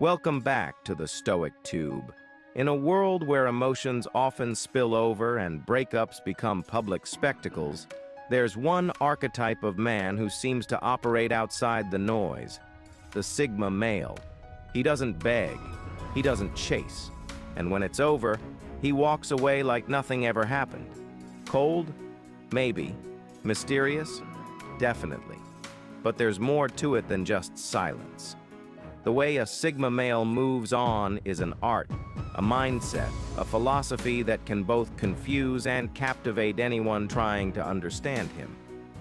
Welcome back to the Stoic Tube. In a world where emotions often spill over and breakups become public spectacles, there's one archetype of man who seems to operate outside the noise: the Sigma male. He doesn't beg, he doesn't chase, and when it's over, he walks away like nothing ever happened. Cold? Maybe. Mysterious? Definitely. But there's more to it than just silence. The way a Sigma male moves on is an art, a mindset, a philosophy that can both confuse and captivate anyone trying to understand him.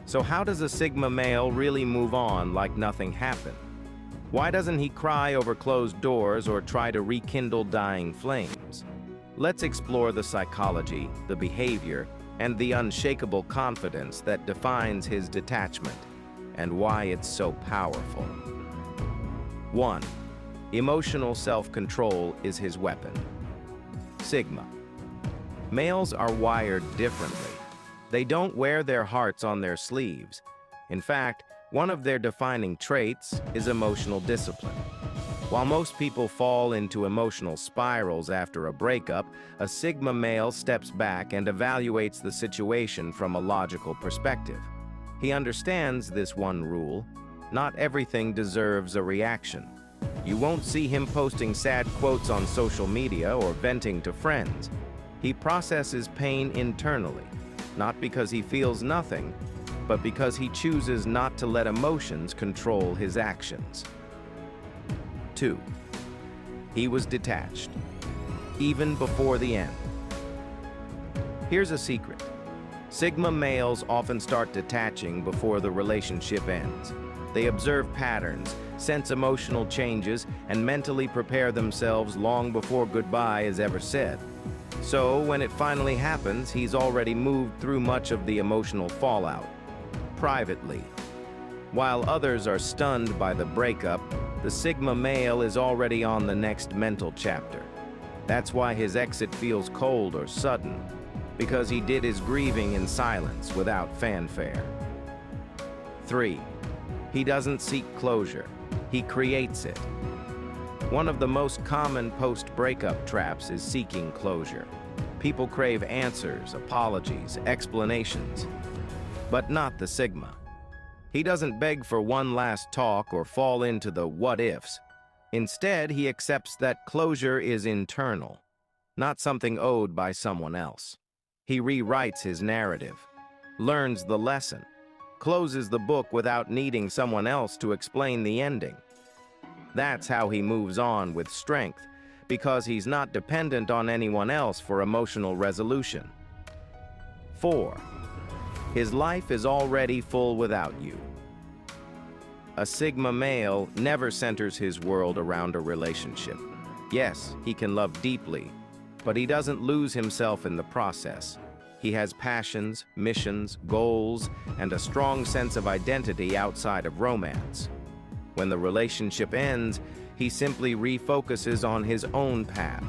So how does a Sigma male really move on like nothing happened? Why doesn't he cry over closed doors or try to rekindle dying flames? Let's explore the psychology, the behavior, and the unshakable confidence that defines his detachment, and why it's so powerful. 1. Emotional self-control is his weapon. Sigma. Males are wired differently. They don't wear their hearts on their sleeves. In fact, one of their defining traits is emotional discipline. While most people fall into emotional spirals after a breakup, a Sigma male steps back and evaluates the situation from a logical perspective. He understands this one rule: not everything deserves a reaction. You won't see him posting sad quotes on social media or venting to friends. He processes pain internally, not because he feels nothing, but because he chooses not to let emotions control his actions. 2. He was detached, even before the end. Here's a secret. Sigma males often start detaching before the relationship ends. They observe patterns, sense emotional changes, and mentally prepare themselves long before goodbye is ever said. So, when it finally happens, he's already moved through much of the emotional fallout, privately. While others are stunned by the breakup, the Sigma male is already on the next mental chapter. That's why his exit feels cold or sudden, because he did his grieving in silence without fanfare. 3. He doesn't seek closure. He creates it. One of the most common post-breakup traps is seeking closure. People crave answers, apologies, explanations, but not the Sigma. He doesn't beg for one last talk or fall into the what-ifs. Instead, he accepts that closure is internal, not something owed by someone else. He rewrites his narrative, learns the lesson, closes the book without needing someone else to explain the ending. That's how he moves on with strength, because he's not dependent on anyone else for emotional resolution. 4. His life is already full without you. A Sigma male never centers his world around a relationship. Yes, he can love deeply, but he doesn't lose himself in the process. He has passions, missions, goals, and a strong sense of identity outside of romance. When the relationship ends, he simply refocuses on his own path.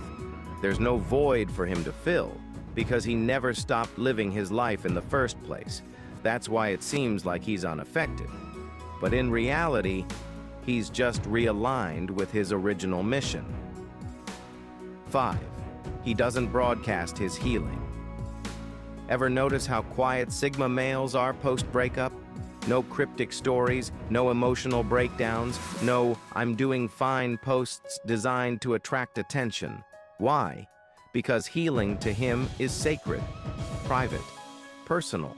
There's no void for him to fill, because he never stopped living his life in the first place. That's why it seems like he's unaffected. But in reality, he's just realigned with his original mission. 5. He doesn't broadcast his healing. Ever notice how quiet Sigma males are post-breakup? No cryptic stories, no emotional breakdowns, no "I'm doing fine" posts designed to attract attention. Why? Because healing to him is sacred, private, personal.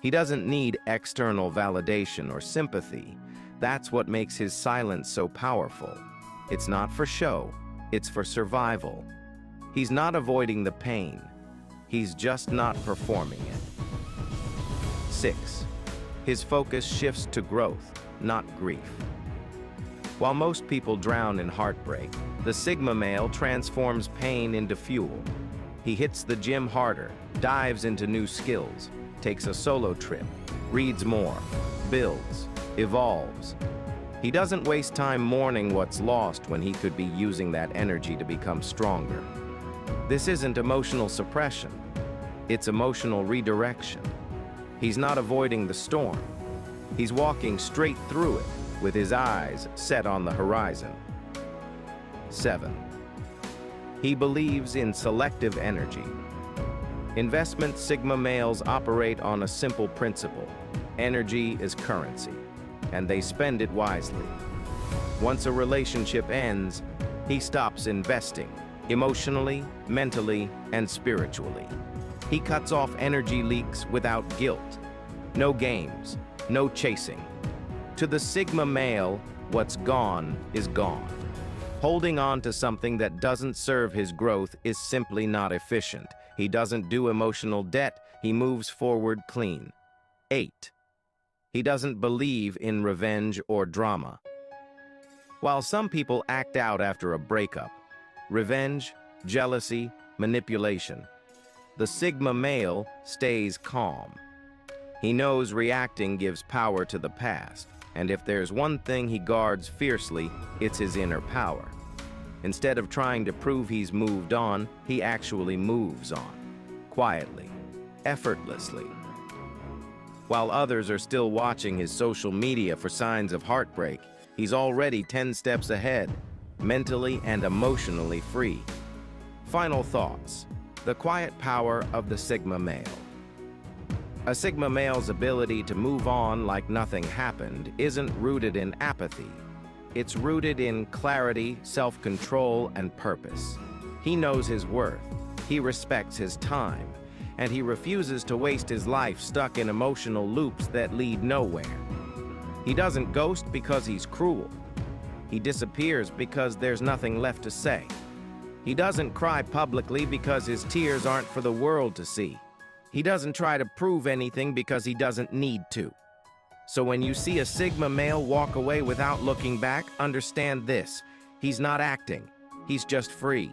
He doesn't need external validation or sympathy. That's what makes his silence so powerful. It's not for show, it's for survival. He's not avoiding the pain. He's just not performing it. 6. His focus shifts to growth, not grief. While most people drown in heartbreak, the Sigma male transforms pain into fuel. He hits the gym harder, dives into new skills, takes a solo trip, reads more, builds, evolves. He doesn't waste time mourning what's lost when he could be using that energy to become stronger. This isn't emotional suppression. It's emotional redirection. He's not avoiding the storm. He's walking straight through it with his eyes set on the horizon. 7. He believes in selective energy. Investment Sigma males operate on a simple principle. Energy is currency, and they spend it wisely. Once a relationship ends, he stops investing, emotionally, mentally, and spiritually. He cuts off energy leaks without guilt. No games, no chasing. To the Sigma male, what's gone is gone. Holding on to something that doesn't serve his growth is simply not efficient. He doesn't do emotional debt, he moves forward clean. 8. He doesn't believe in revenge or drama. While some people act out after a breakup, revenge, jealousy, manipulation, the Sigma male stays calm. He knows reacting gives power to the past, and if there's one thing he guards fiercely, it's his inner power. Instead of trying to prove he's moved on, he actually moves on, quietly, effortlessly. While others are still watching his social media for signs of heartbreak, he's already 10 steps ahead, mentally and emotionally free. Final thoughts. The quiet power of the Sigma male. A Sigma male's ability to move on like nothing happened isn't rooted in apathy. It's rooted in clarity, self-control, and purpose. He knows his worth, he respects his time, and he refuses to waste his life stuck in emotional loops that lead nowhere. He doesn't ghost because he's cruel. He disappears because there's nothing left to say. He doesn't cry publicly because his tears aren't for the world to see. He doesn't try to prove anything because he doesn't need to. So when you see a Sigma male walk away without looking back, understand this: he's not acting, he's just free.